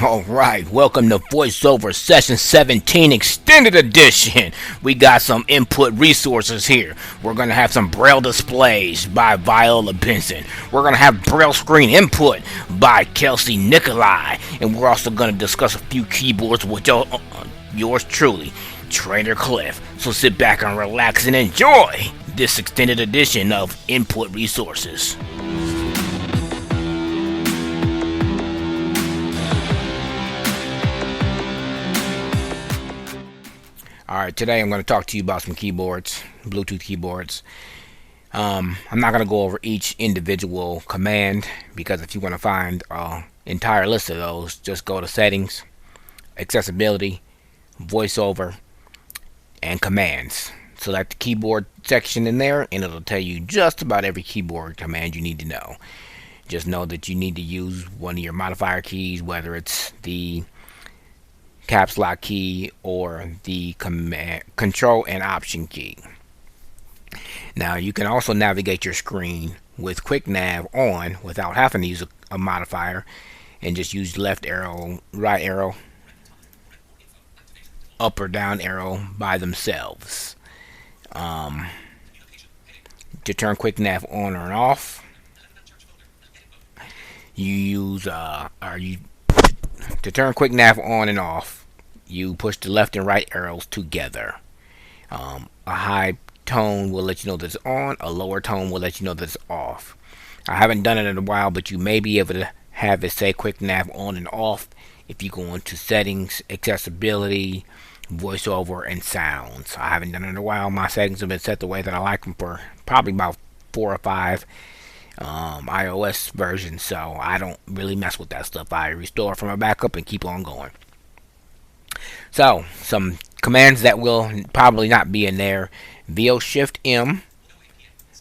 Alright, welcome to Voiceover Session 17 Extended Edition. We got some input resources here. We're going to have some Braille displays by Viola Benson. We're going to have Braille screen input by Kelsey Nikolai. And we're also going to discuss a few keyboards with yours truly, Trader Kliph. So sit back and relax and enjoy this extended edition of Input Resources. Alright, today I'm going to talk to you about some keyboards, Bluetooth keyboards. I'm not going to go over each individual command because if you want to find an entire list of those, just go to Settings, Accessibility, Voiceover, and Commands. Select the keyboard section in there and it'll tell you just about every keyboard command you need to know. Just know that you need to use one of your modifier keys, whether it's the caps lock key or the control and option key. Now you can also navigate your screen with quick nav on without having to use a modifier and just use left arrow, right arrow, up or down arrow by themselves. To turn quick nav on or off, you use to turn quick nav on and off, you push the left and right arrows together. A high tone will let you know that it's on, a lower tone will let you know that it's off. I haven't done it in a while, but you may be able to have it say quick nav on and off if you go into Settings, Accessibility, Voiceover, and Sounds. I haven't done it in a while. My settings have been set the way that I like them for probably about 4 or 5 iOS version, so I don't really mess with that stuff. I restore from a backup and keep on going. So some commands that will probably not be in there. VO Shift M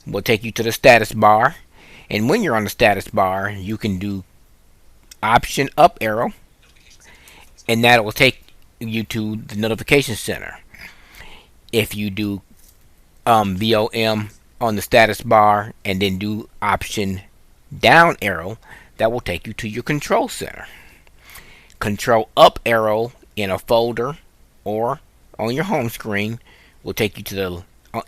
will take you to the status bar, and when you're on the status bar you can do Option up arrow and that will take you to the notification center. If you do VOM on the status bar and then do Option down arrow, that will take you to your control center. Control up arrow in a folder or on your home screen will take you to the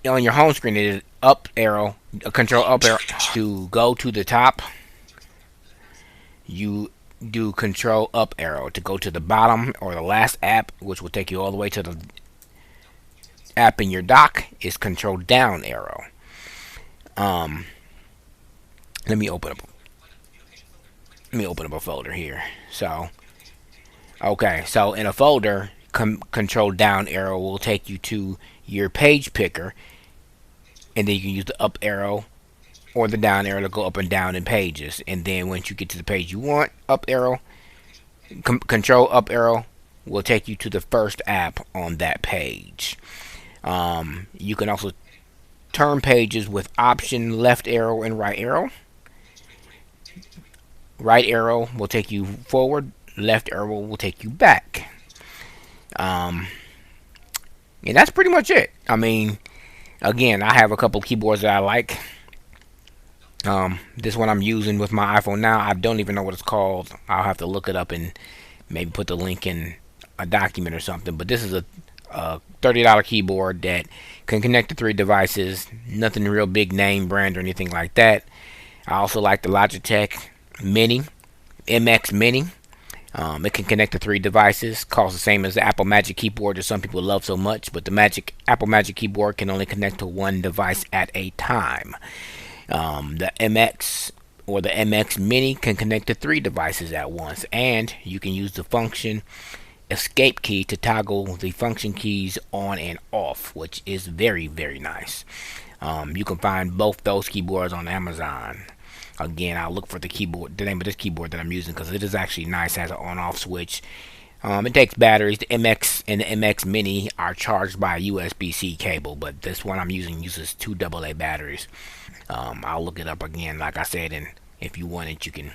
on your home screen. It is up arrow, control up arrow to go to the top. You do control up arrow to go to the bottom or the last app, which will take you all the way to the app in your dock. Is control down arrow. Let me open up a folder here. So okay, so in a folder, control down arrow will take you to your page picker, and then you can use the up arrow or the down arrow to go up and down in pages. And then once you get to the page you want, up arrow, control up arrow will take you to the first app on that page. You can also turn pages with Option left arrow and right arrow. Right arrow will take you forward, left arrow will take you back. And that's pretty much it. I mean, again, I have a couple keyboards that I like. This one I'm using with my iPhone now, I don't even know what it's called. I'll have to look it up and maybe put the link in a document or something. But this is a $30 keyboard that can connect to 3 devices. Nothing real big name brand or anything like that. I also like the Logitech Mini, MX Mini. It can connect to 3 devices. Costs the same as the Apple Magic Keyboard that some people love so much, but the Apple Magic Keyboard can only connect to 1 device at a time. The MX or the MX Mini can connect to 3 devices at once, and you can use the function escape key to toggle the function keys on and off, which is very, very nice. You can find both those keyboards on Amazon. Again, I'll look for the name of this keyboard that I'm using, because it is actually nice. It has an on-off switch. It takes batteries. The MX and the MX Mini are charged by a USB-C cable, but this one I'm using uses 2 AA batteries. I'll look it up again, like I said, and if you want it, you can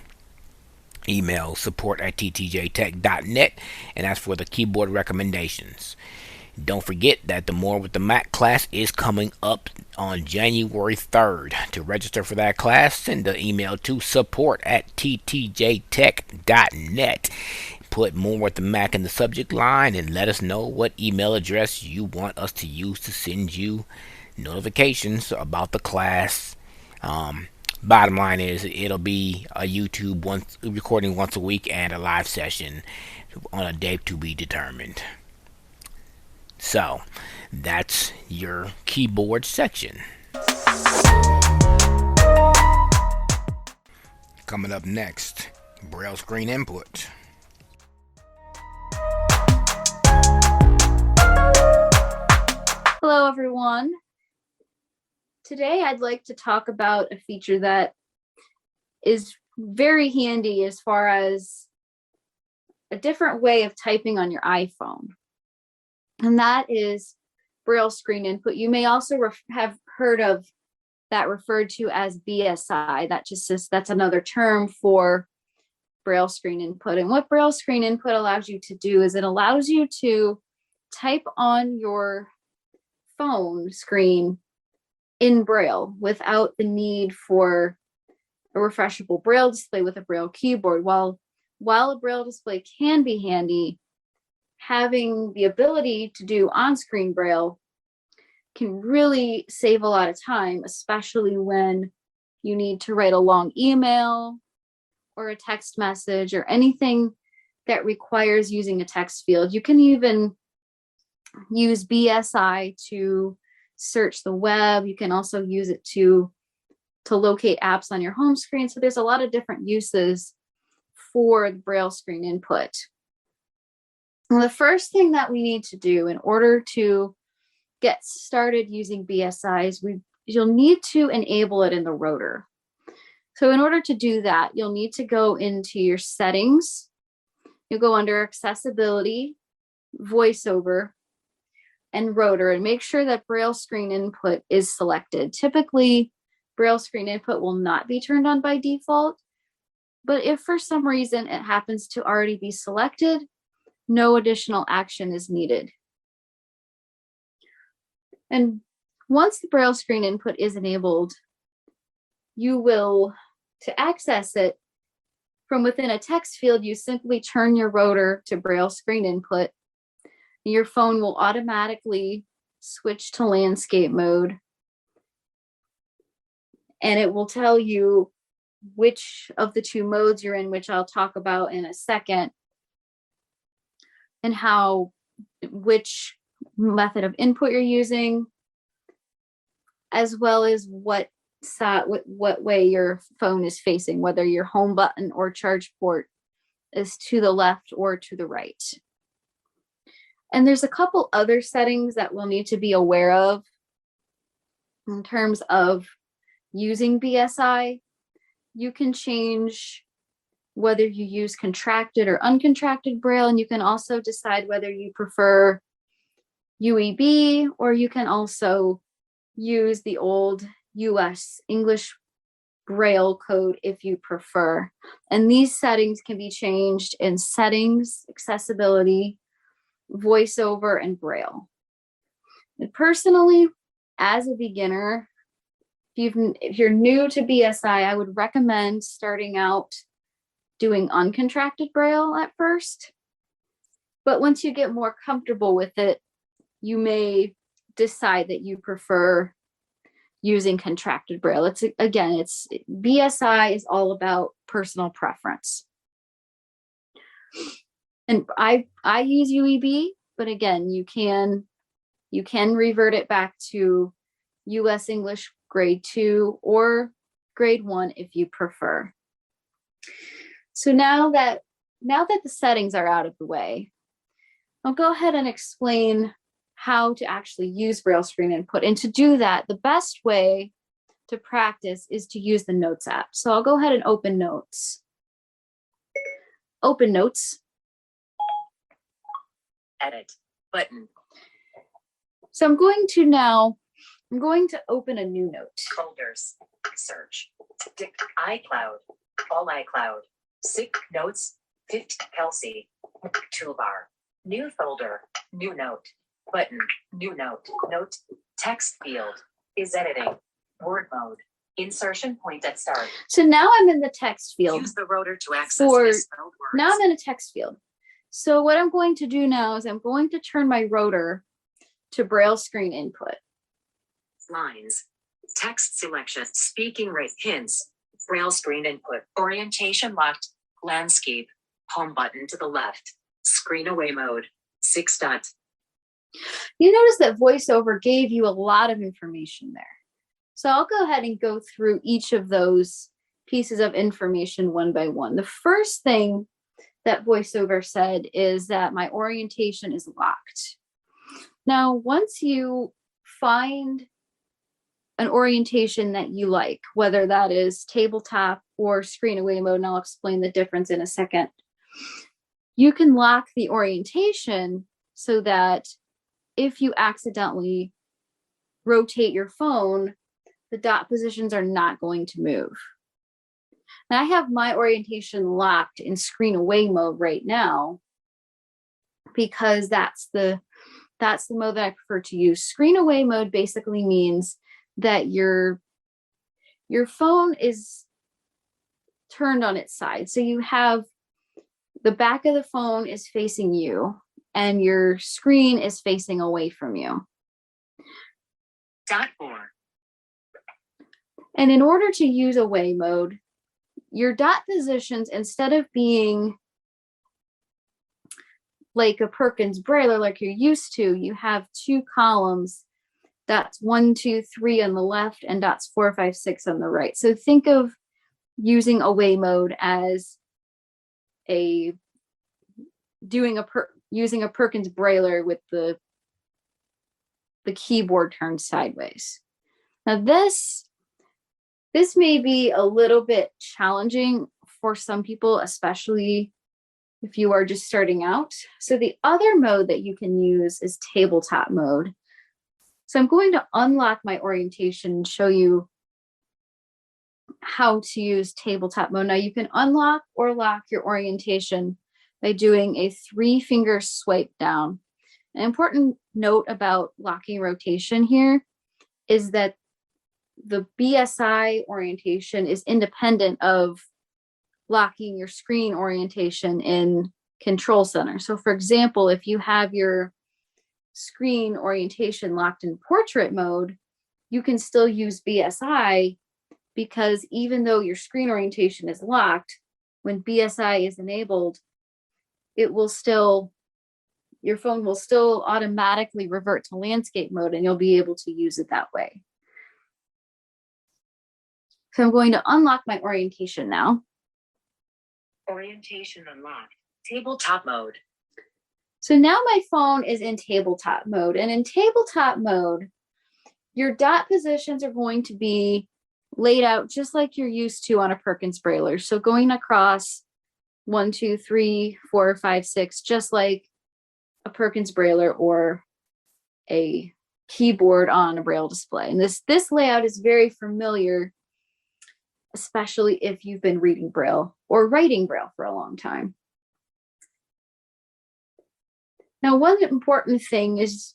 email support@ttjtech.net, and that's for the keyboard recommendations. Don't forget that the More with the Mac class is coming up on January 3rd. To register for that class, send the email to support@ttjtech.net. put more with the Mac in the subject line and let us know what email address you want us to use to send you notifications about the class. Bottom line is it'll be a YouTube recording once a week and a live session on a date to be determined. So that's your keyboard section. Coming up next, Braille screen input. Hello everyone. Today I'd like to talk about a feature that is very handy as far as a different way of typing on your iPhone. And that is Braille screen input. You may also have heard of that referred to as BSI. That's another term for Braille screen input. And what Braille screen input allows you to do is it allows you to type on your phone screen in Braille without the need for a refreshable Braille display with a Braille keyboard. While a Braille display can be handy, having the ability to do on-screen Braille can really save a lot of time, especially when you need to write a long email or a text message or anything that requires using a text field. You can even use BSI to search the web. You can also use it to locate apps on your home screen. So there's a lot of different uses for the Braille screen input. And the first thing that we need to do in order to get started using BSI is you'll need to enable it in the rotor. So in order to do that, you'll need to go into your settings. You'll go under accessibility, voiceover, and rotor, and make sure that Braille screen input is selected. Typically, Braille screen input will not be turned on by default, but if for some reason it happens to already be selected, no additional action is needed. And once the Braille screen input is enabled, you will, to access it from within a text field, you simply turn your rotor to Braille screen input. Your phone will automatically switch to landscape mode, and it will tell you which of the two modes you're in, which I'll talk about in a second, and which method of input you're using, as well as what way your phone is facing, whether your home button or charge port is to the left or to the right. And there's a couple other settings that we'll need to be aware of in terms of using BSI. You can change whether you use contracted or uncontracted Braille, and you can also decide whether you prefer UEB, or you can also use the old US English Braille code if you prefer. And these settings can be changed in settings, accessibility, voiceover, and Braille. And personally, as a beginner, if you're new to BSI, I would recommend starting out doing uncontracted Braille at first. But once you get more comfortable with it, you may decide that you prefer using contracted Braille. BSI is all about personal preference. And I use UEB, but again, you can revert it back to US English grade 2 or grade 1 if you prefer. So now that the settings are out of the way, I'll go ahead and explain how to actually use Braille screen input. And to do that, the best way to practice is to use the Notes app. So I'll go ahead and open Notes. Open Notes. Edit button. So I'm going to open a new note. Folders. Search. iCloud. All iCloud. Sync notes. Kelsey. Toolbar. New folder. New note. Button. New note. Note. Text field. Is editing. Word mode. Insertion point at start. So now I'm in the text field. Use the rotor to access misspelled words. Now I'm in a text field. So what I'm going to do now is I'm going to turn my rotor to Braille screen input. Lines. Text selection. Speaking rate. Hints. Braille screen input. Orientation locked. Landscape. Home button to the left. Screen away mode. 6 dots. You notice that VoiceOver gave you a lot of information there. So I'll go ahead and go through each of those pieces of information one by one. The first thing that VoiceOver said is that my orientation is locked. Now, once you find an orientation that you like, whether that is tabletop or screen away mode, and I'll explain the difference in a second, you can lock the orientation so that if you accidentally rotate your phone, the dot positions are not going to move. Now I have my orientation locked in screen away mode right now because that's the mode that I prefer to use. Screen away mode basically means that your phone is turned on its side. So you have the back of the phone is facing you and your screen is facing away from you. Dot 4. And in order to use away mode, your dot positions, instead of being like a Perkins Braille like you're used to, you have 2 columns, dots 1, 2, 3 on the left and dots 4, 5, 6 on the right. So think of using away mode as using a Perkins Braille with the keyboard turned sideways. Now this may be a little bit challenging for some people, especially if you are just starting out. So the other mode that you can use is tabletop mode. So I'm going to unlock my orientation and show you how to use tabletop mode. Now you can unlock or lock your orientation by doing a 3-finger swipe down. An important note about locking rotation here is that the BSI orientation is independent of locking your screen orientation in Control Center. So for example, if you have your screen orientation locked in portrait mode, you can still use BSI because even though your screen orientation is locked, when BSI is enabled, your phone will still automatically revert to landscape mode and you'll be able to use it that way. So I'm going to unlock my orientation now. Orientation unlocked. Tabletop mode. So now my phone is in tabletop mode, and in tabletop mode, your dot positions are going to be laid out just like you're used to on a Perkins Braille. So going across 1, 2, 3, 4, 5, 6, just like a Perkins Braille or a keyboard on a Braille display. And this layout is very familiar, especially if you've been reading Braille or writing Braille for a long time. Now, one important thing is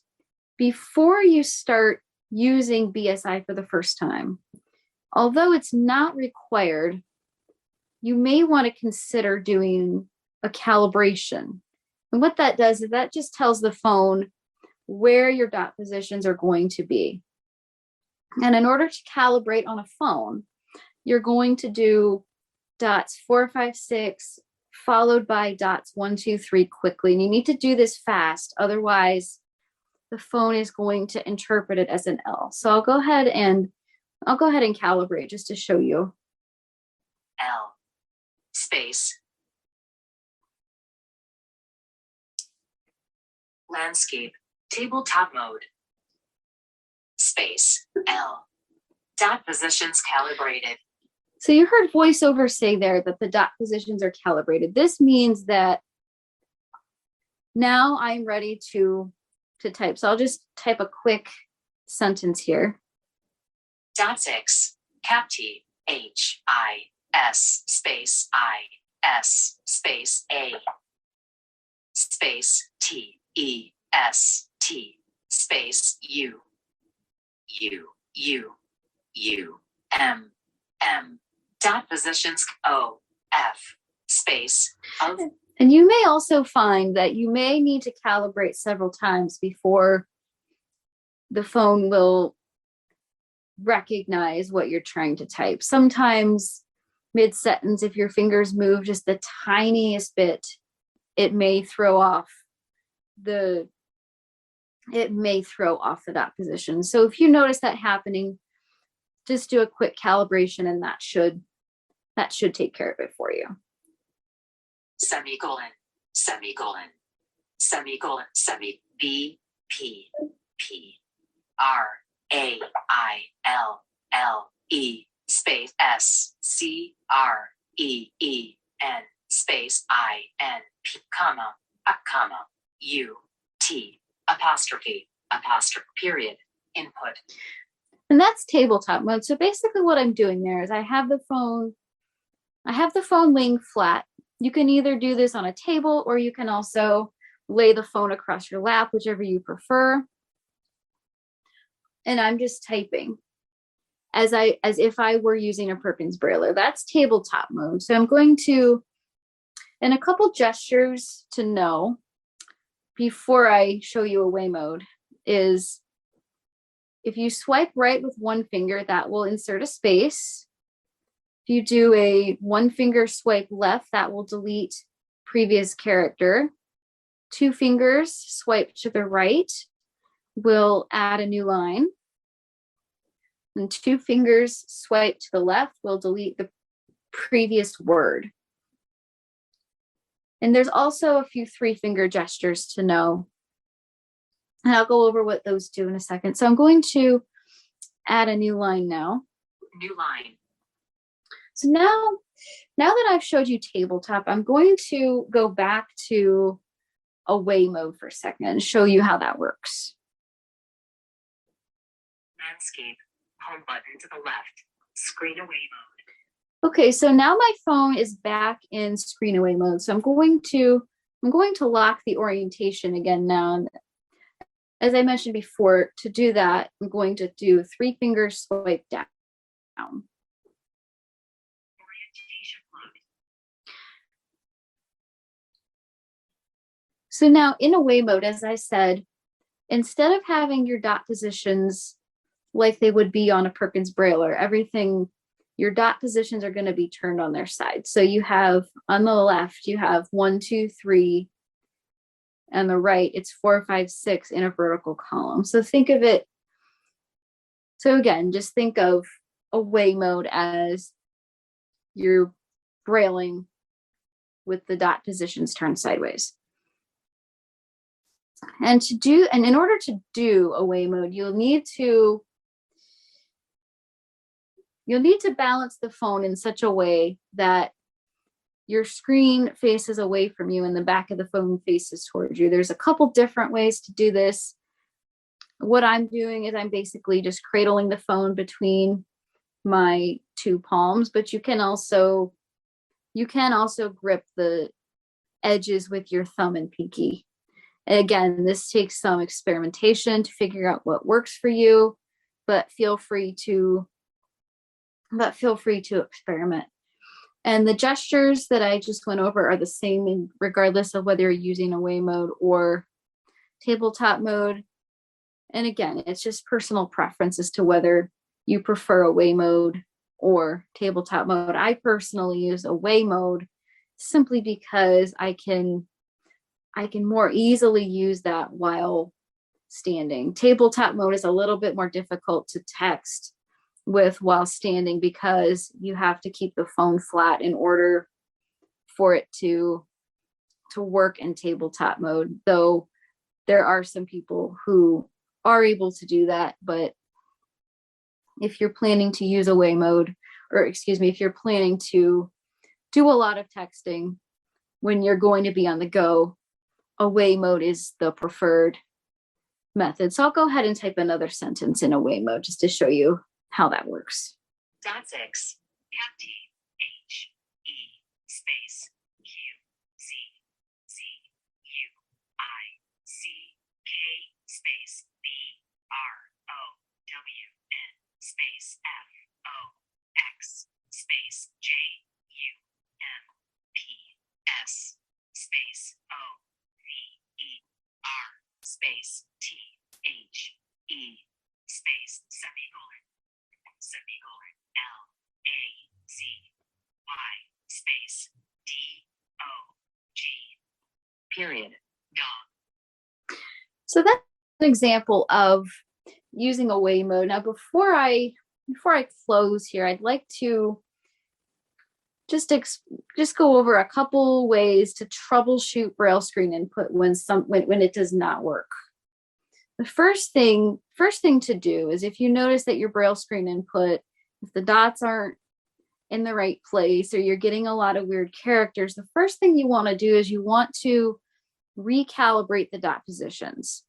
before you start using BSI for the first time, although it's not required, you may want to consider doing a calibration. And what that does is that just tells the phone where your dot positions are going to be. And in order to calibrate on a phone, you're going to do dots 4, 5, 6, followed by dots 1, 2, 3 quickly. And you need to do this fast, otherwise the phone is going to interpret it as an L. So I'll go ahead and calibrate just to show you. L. Space. Landscape. Tabletop mode. Space. L. Dot positions calibrated. So you heard VoiceOver say there that the dot positions are calibrated. This means that now I'm ready to type. So I'll just type a quick sentence here. Dot 6. Cap T. H. I. S. Space. I. S. Space. A. Space. T. E. S. T. Space. U. U. U. U. M. M. Dot positions O. F. Space. Of. And you may also find that you may need to calibrate several times before the phone will recognize what you're trying to type. Sometimes mid-sentence, if your fingers move just the tiniest bit, it may throw off the dot position. So if you notice that happening, just do a quick calibration and that should take care of it for you. Semicolon, semicolon, semicolon, B, P, P, R, A, I, L, E, space, S, C, R, E, E, N, space, I, N, P, comma, a comma, U, T, apostrophe, period, input. And that's tabletop mode. So basically what I'm doing there is I have the phone laying flat. You can either do this on a table or you can also lay the phone across your lap, whichever you prefer. And I'm just typing as if I were using a Perkins Braille. That's tabletop mode. So I'm going to, and a couple gestures to know before I show you away mode is if you swipe right with one finger, that will insert a space. If you do a one finger swipe left, that will delete previous character. Two fingers swipe to the right will add a new line. And two fingers swipe to the left will delete the previous word. And there's also a few three-finger gestures to know. And I'll go over what those do in a second. So I'm going to add a new line now. New line. So now that I've showed you tabletop, I'm going to go back to away mode for a second and show you how that works. Landscape, home button to the left, screen away mode. Okay, so now my phone is back in screen away mode. So I'm going to lock the orientation again now. As I mentioned before, to do that, I'm going to do three finger swipe down. Orientation mode. So now in away mode, as I said, instead of having your dot positions like they would be on a Perkins Braille, your dot positions are going to be turned on their side. So you have on the left, you have 1, 2, 3. On the right, it's 4, 5, 6 in a vertical column. So think of it. So again, just think of away mode as you're brailing with the dot positions turned sideways. And in order to do away mode, you'll need to balance the phone in such a way that your screen faces away from you and the back of the phone faces towards you. There's a couple different ways to do this. What I'm doing is I'm basically just cradling the phone between my two palms, but you can also grip the edges with your thumb and pinky. And again, this takes some experimentation to figure out what works for you, but feel free to experiment. And the gestures that I just went over are the same regardless of whether you're using away mode or tabletop mode. And again, it's just personal preference as to whether you prefer away mode or tabletop mode. I personally use away mode simply because I can more easily use that while standing. Tabletop mode is a little bit more difficult to text with while standing because you have to keep the phone flat in order for it to work in tabletop mode, though there are some people who are able to do that. But if you're planning to use away mode, if you're planning to do a lot of texting when you're going to be on the go, away mode is the preferred method. So I'll go ahead and type another sentence in away mode just to show you how that works. Dot 6. Cap T H E space Q Z Z U I C K space B R O W N space F O X space J U M P S space space THE space semicolon LAZY space DOG period dog. So that's an example of using away mode. Now, before I close here, I'd like to just go over a couple ways to troubleshoot Braille screen input when it does not work. The first thing to do is, if you notice that your Braille screen input, if the dots aren't in the right place or you're getting a lot of weird characters, the first thing you want to do is you want to recalibrate the dot positions.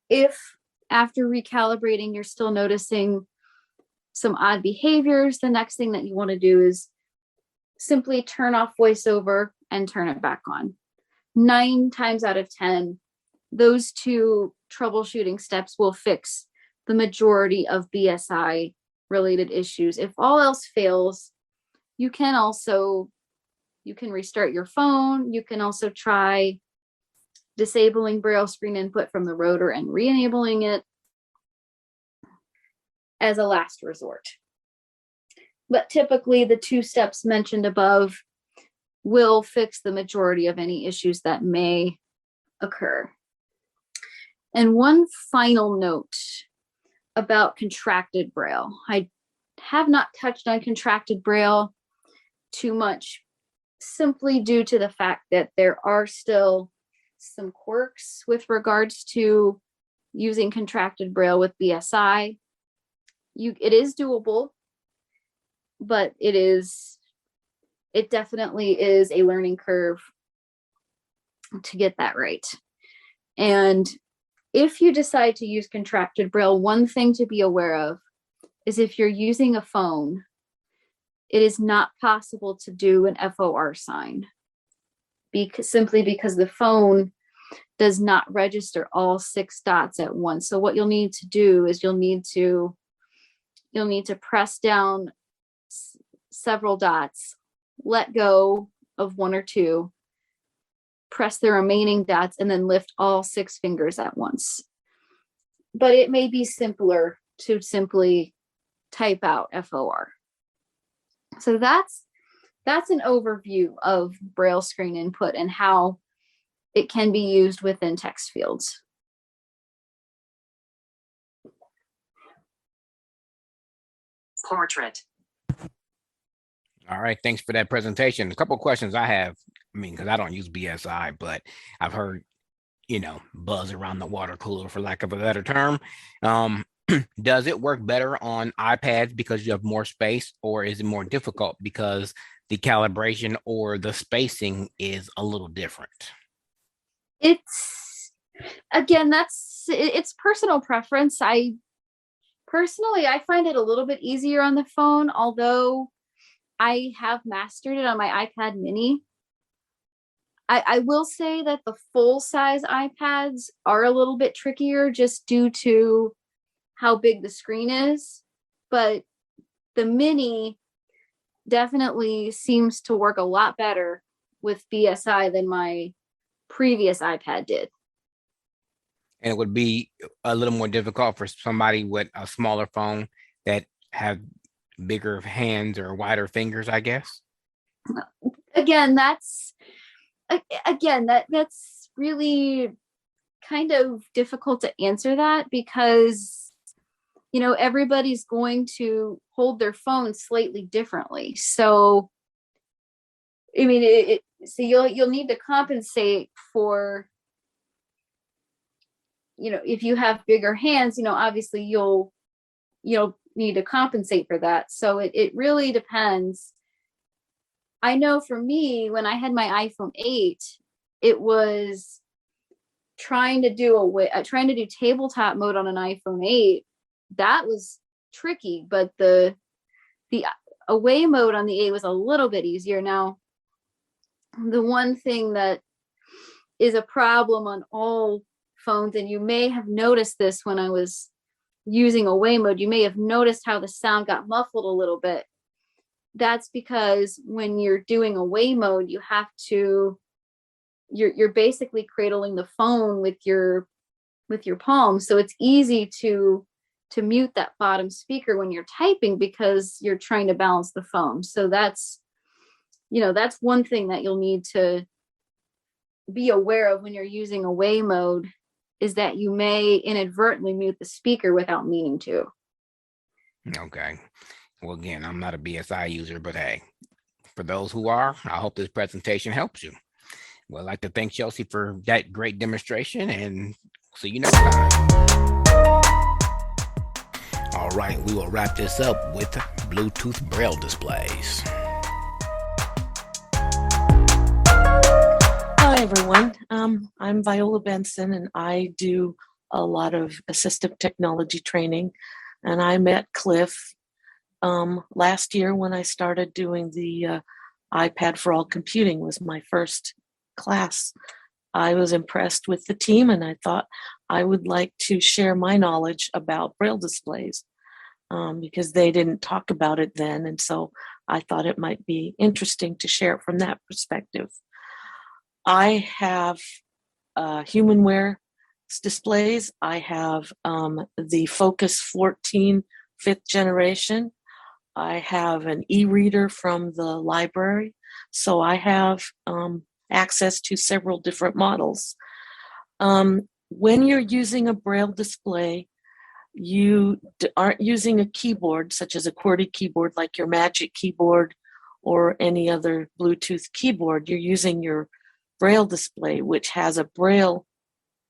If after recalibrating you're still noticing some odd behaviors, the next thing that you want to do is simply turn off Voiceover and turn it back on. 9 times out of 10, those two troubleshooting steps will fix the majority of BSI related issues. If all else fails, you can restart your phone. You can also try disabling Braille screen input from the rotor and re-enabling it as a last resort. But typically the 2 steps mentioned above will fix the majority of any issues that may occur. And one final note about contracted Braille. I have not touched on contracted Braille too much, simply due to the fact that there are still some quirks with regards to using contracted Braille with BSI. It is doable, but it definitely is a learning curve to get that right. And if you decide to use contracted Braille, one thing to be aware of is if you're using a phone, it is not possible to do an FOR sign, simply because the phone does not register all 6 dots at once. So what you'll need to do is you'll need to press down several dots, let go of 1 or 2, press the remaining dots, and then lift all 6 fingers at once. But it may be simpler to simply type out FOR. So that's an overview of Braille screen input and how it can be used within text fields. Portrait. All right, thanks for that presentation. A couple of questions I have, because I don't use BSI, but I've heard, buzz around the water cooler, for lack of a better term. Does it work better on iPads because you have more space, or is it more difficult because the calibration or the spacing is a little different? It's personal preference. I find it a little bit easier on the phone, although I have mastered it on my iPad mini. I will say that the full size iPads are a little bit trickier just due to how big the screen is, but the mini definitely seems to work a lot better with BSI than my previous iPad did. And it would be a little more difficult for somebody with a smaller phone that have bigger hands or wider fingers, I guess. Again, that's really kind of difficult to answer that, because everybody's going to hold their phone slightly differently. So so you'll need to compensate for, if you have bigger hands, obviously you'll need to compensate for that. So it really depends. I know for me, when I had my iPhone 8, it was trying to do tabletop mode on an iPhone 8. That was tricky, but the away mode on the 8 was a little bit easier. Now, the one thing that is a problem on all phones, and you may have noticed this when I was using away mode, you may have noticed how the sound got muffled a little bit. That's because when you're doing away mode, you have to you're basically cradling the phone with your palm. So it's easy to mute that bottom speaker when you're typing because you're trying to balance the phone. So that's one thing that you'll need to be aware of when you're using away mode, is that you may inadvertently mute the speaker without meaning to. Okay. Well, again, I'm not a BSI user, but hey, for those who are, I hope this presentation helps you. Well, I'd like to thank Chelsea for that great demonstration, and see you next time. All right, we will wrap this up with Bluetooth Braille displays. Hi, everyone. I'm Viola Benson, and I do a lot of assistive technology training. And I met Kliph last year when I started doing the iPad for All Computing. Was my first class. I was impressed with the team, and I thought I would like to share my knowledge about Braille displays because they didn't talk about it then. And so I thought it might be interesting to share it from that perspective. I have humanware displays. I have the Focus 14 5th generation. I have an e-reader from the library. So I have access to several different models. When you're using a Braille display, you aren't using a keyboard such as a QWERTY keyboard like your Magic keyboard or any other Bluetooth keyboard. You're using your Braille display, which has a Braille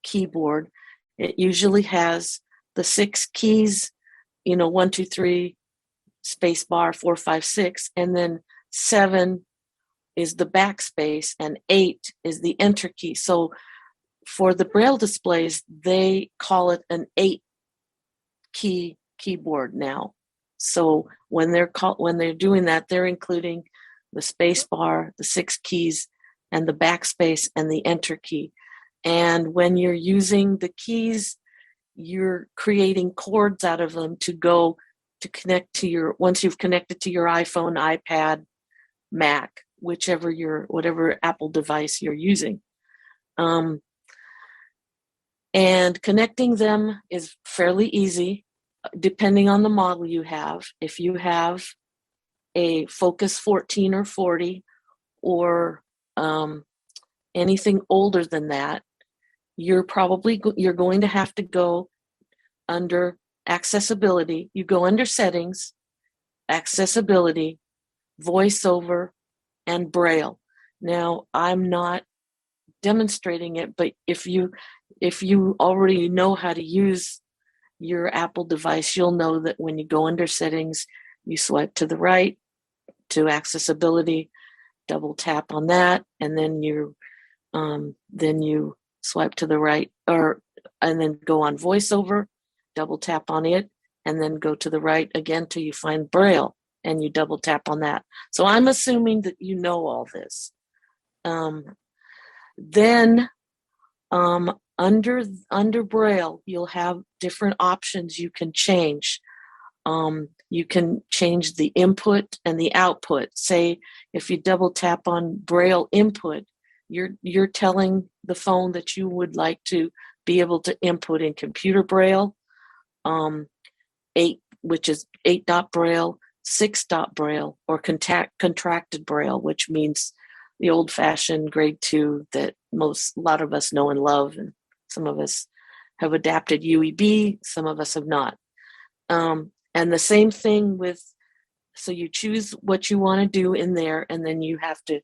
keyboard. It usually has the 6 keys, 1, 2, 3, space bar, 4, 5, 6, and then 7 is the backspace and 8 is the enter key. So for the Braille displays, they call it an 8-key keyboard now. So when they're doing that, they're including the space bar, the 6 keys, and the backspace and the enter key. And when you're using the keys, you're creating cords out of them to go to connect to once you've connected to your iPhone, iPad, Mac, whatever Apple device you're using. And connecting them is fairly easy, depending on the model you have. If you have a Focus 14 or 40 or anything older than that, you're going to have to go under accessibility. You go under settings, accessibility, voiceover, and Braille. Now, I'm not demonstrating it, but if you already know how to use your Apple device, you'll know that when you go under settings, you swipe to the right to accessibility, double tap on that, and then you swipe to the right, and then go on voiceover, double tap on it, and then go to the right again till you find Braille, and you double tap on that. So I'm assuming that you know all this. Then under Braille, you'll have different options you can change. You can change the input and the output. Say if you double tap on Braille input, you're telling the phone that you would like to be able to input in computer Braille, 8, which is 8-dot Braille, 6-dot Braille, or contracted Braille, which means the old-fashioned grade 2 that a lot of us know and love, and some of us have adapted UEB, some of us have not. And the same thing so you choose what you want to do in there, and then you have to,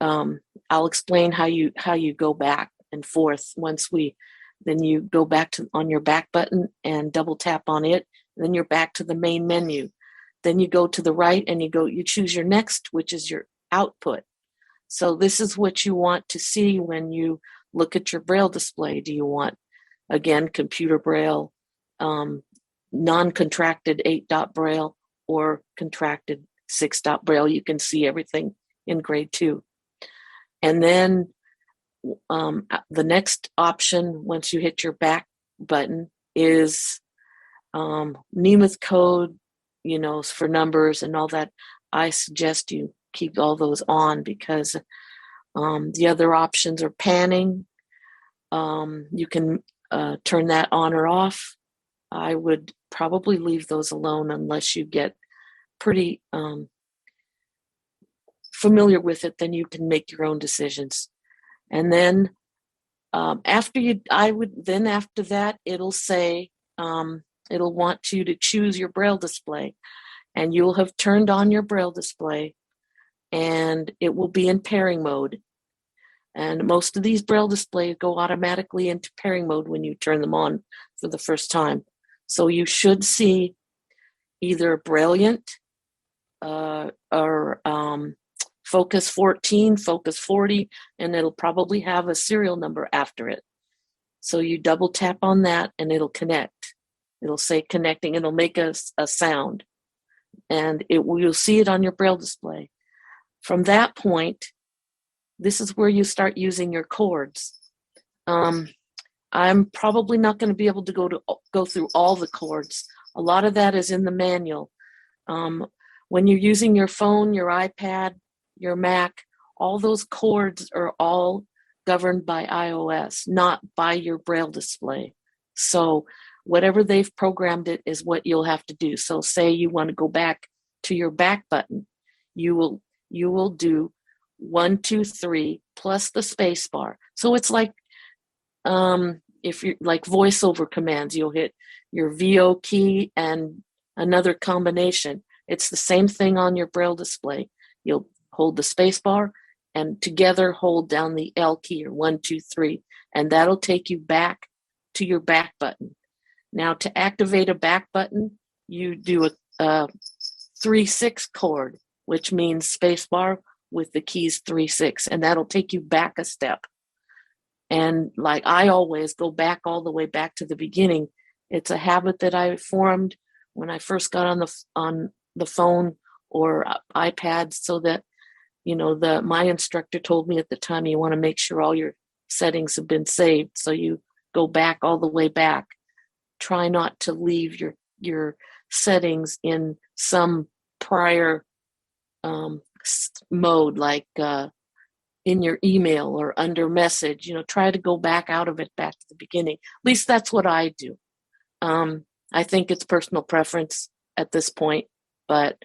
I'll explain how you go back and forth then you go back on your back button and double tap on it, and then you're back to the main menu. Then you go to the right and you choose your next, which is your output. So this is what you want to see when you look at your Braille display. Do you want, again, computer Braille, non-contracted 8-dot Braille, or contracted 6-dot Braille? You can see everything in grade 2. And then the next option, once you hit your back button, is Nemeth code, for numbers and all that. I suggest you keep all those on because The other options are panning. You can turn that on or off. I would probably leave those alone unless you get pretty familiar with it, then you can make your own decisions. And then after that, it'll say, it'll want you to choose your Braille display, and you'll have turned on your Braille display, and it will be in pairing mode. And most of these Braille displays go automatically into pairing mode when you turn them on for the first time. So you should see either Brilliant or Focus 14, Focus 40, and it'll probably have a serial number after it. So you double tap on that and it'll connect. It'll say connecting, it'll make a sound, and you'll see it on your Braille display. From that point, this is where you start using your chords. I'm probably not going to be able to go through all the chords. A lot of that is in the manual. When you're using your phone, your iPad, your Mac, all those chords are all governed by iOS, not by your Braille display. So whatever they've programmed it is what you'll have to do. So say you want to go back to your back button, you will do 1, 2, 3 plus the space bar. So it's like if you're like voiceover commands, you'll hit your VO key and another combination. It's the same thing on your Braille display. You'll hold the space bar and together hold down the L key, or 1, 2, 3, and that'll take you back to your back button. Now to activate a back button, you do a 3-6 chord, which means space bar with the keys 3-6, and that'll take you back a step. And like I always go back all the way back to the beginning. It's a habit that I formed when I first got on the phone or iPad, so that my instructor told me at the time, you want to make sure all your settings have been saved. So you go back all the way back. Try not to leave your settings in some prior mode, like in your email or under message. Try to go back out of it, back to the beginning. At least that's what I do. I think it's personal preference at this point, but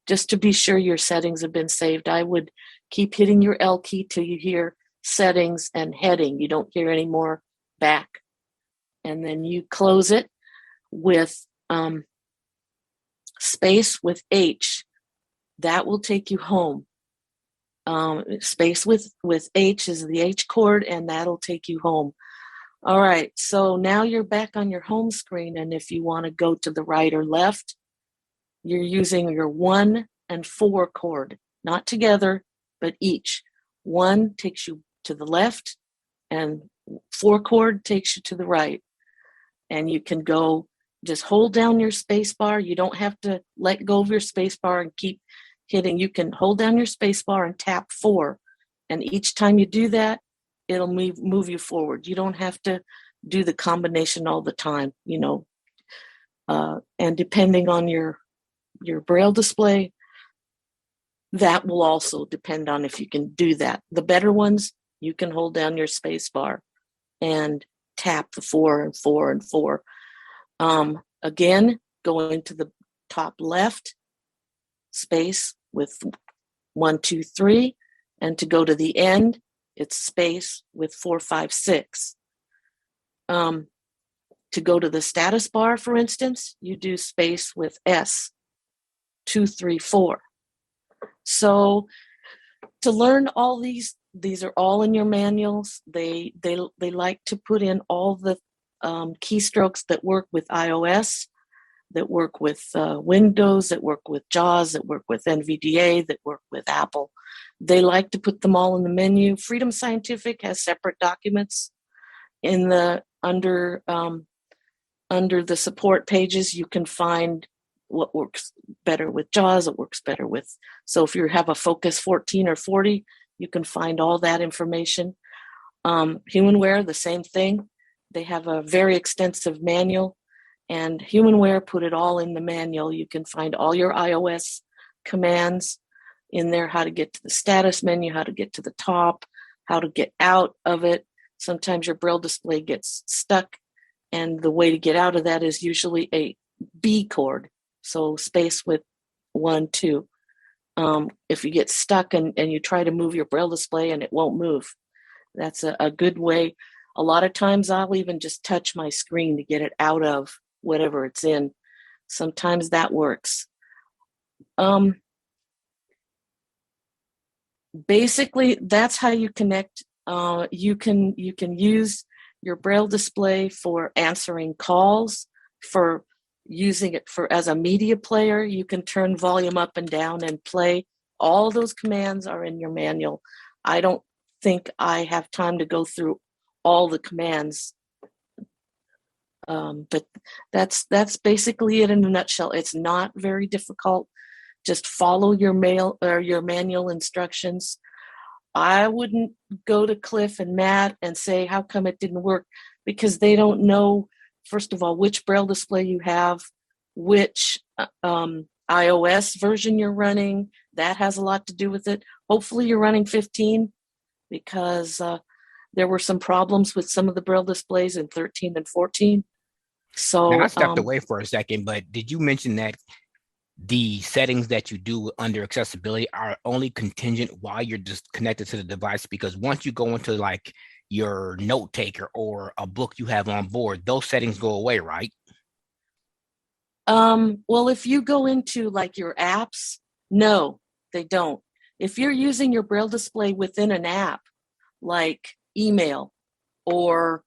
just to be sure your settings have been saved, I would keep hitting your L key till you hear settings and heading. You don't hear any more back. And then you close it with space with H. That will take you home. Space with H is the H chord, and that'll take you home. All right, so now you're back on your home screen, and if you want to go to the right or left, you're using your 1 and 4 chord, not together, but each. 1 takes you to the left, and 4 chord takes you to the right. And you can go, just hold down your space bar. You don't have to let go of your space bar and keep hitting. You can hold down your space bar and tap 4. And each time you do that, it'll move you forward. You don't have to do the combination all the time, and depending on your Braille display, that will also depend on if you can do that. The better ones, you can hold down your space bar and tap the 4 and 4 and 4. Again, going to the top left, space with 1, 2, 3, and to go to the end, it's space with 4, 5, 6. To go to the status bar, for instance, you do space with S, 2, 3, 4. So to learn all these are all in your manuals. They like to put in all the keystrokes that work with iOS, that work with Windows, that work with JAWS, that work with NVDA, that work with Apple. They like to put them all in the menu. Freedom Scientific has separate documents in the under the support pages. You can find what works better with JAWS, it works better with. So if you have a Focus 14 or 40, you can find all that information. Humanware, the same thing. They have a very extensive manual, and Humanware put it all in the manual. You can find all your iOS commands in there, how to get to the status menu, how to get to the top, how to get out of it. Sometimes your Braille display gets stuck, and the way to get out of that is usually a B chord, so space with 1, 2. If you get stuck and you try to move your Braille display and it won't move, that's a good way. A lot of times I'll even just touch my screen to get it out of whatever it's in. Sometimes that works. Basically, that's how you connect. You can use your Braille display for answering calls, for using it for as a media player. You can turn volume up and down and play. All those commands are in your manual. I don't think I have time to go through all the commands, but that's basically it in a nutshell. It's not very difficult. Just follow your manual instructions. I wouldn't go to Kliph and Matt and say, how come it didn't work? Because they don't know, first of all, which Braille display you have, which iOS version you're running. That has a lot to do with it. Hopefully you're running 15, because there were some problems with some of the Braille displays in 13 and 14. So now I stepped away for a second, but did you mention that the settings that you do under accessibility are only contingent while you're just connected to the device? Because once you go into like your note taker or a book you have on board, those settings go away, right? Well, if you go into like your apps, no, they don't. If you're using your Braille display within an app, like email or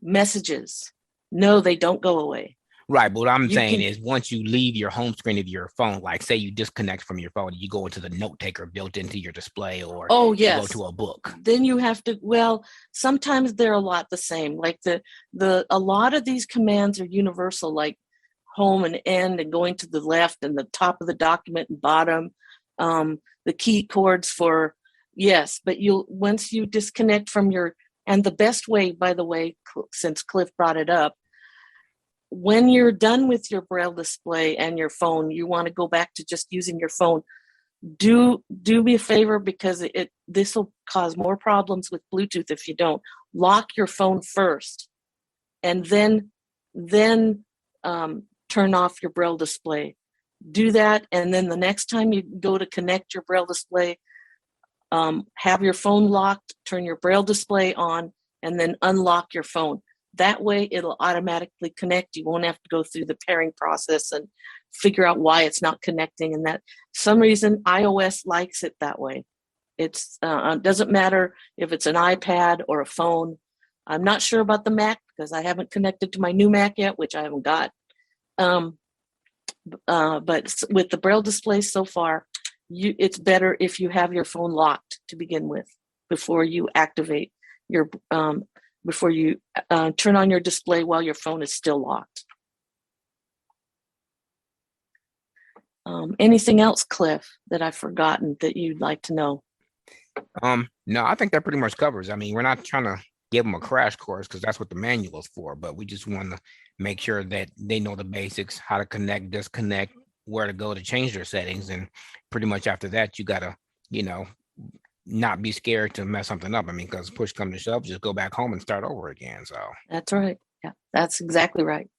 messages, no, they don't go away. Right, but what I'm saying is once you leave your home screen of your phone, like say you disconnect from your phone, you go into the note taker built into your display, or you go to a book. Then you have to, well, sometimes they're a lot the same. Like a lot of these commands are universal, like home and end and going to the left and the top of the document and bottom, the key chords for, yes, but once you disconnect from and the best way, by the way, since Kliph brought it up, when you're done with your Braille display and your phone, you want to go back to just using your phone. Do me a favor, because this will cause more problems with Bluetooth if you don't. Lock your phone first, and then turn off your Braille display. Do that, and then the next time you go to connect your Braille display, have your phone locked, turn your Braille display on, and then unlock your phone. That way it'll automatically connect. You won't have to go through the pairing process and figure out why it's not connecting. And that some reason iOS likes it that way. It's doesn't matter if it's an iPad or a phone. I'm not sure about the Mac because I haven't connected to my new Mac yet, which I haven't got. But with the Braille display so far, it's better if you have your phone locked to begin with before you activate your before you turn on your display while your phone is still locked. Anything else, Kliph, that I've forgotten that you'd like to know? No, I think that pretty much covers. I mean, we're not trying to give them a crash course because that's what the manual is for, but we just want to make sure that they know the basics, how to connect, disconnect, where to go to change their settings. And pretty much after that, you got to, not be scared to mess something up. I mean, because push comes to shove, just go back home and start over again. So that's right. Yeah, that's exactly right.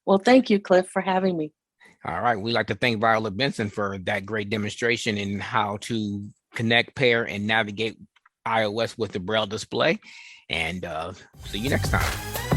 Well, thank you, Kliph, for having me. All right. We'd like to thank Viola Benson for that great demonstration in how to connect, pair, and navigate iOS with the Braille display. And see you next time.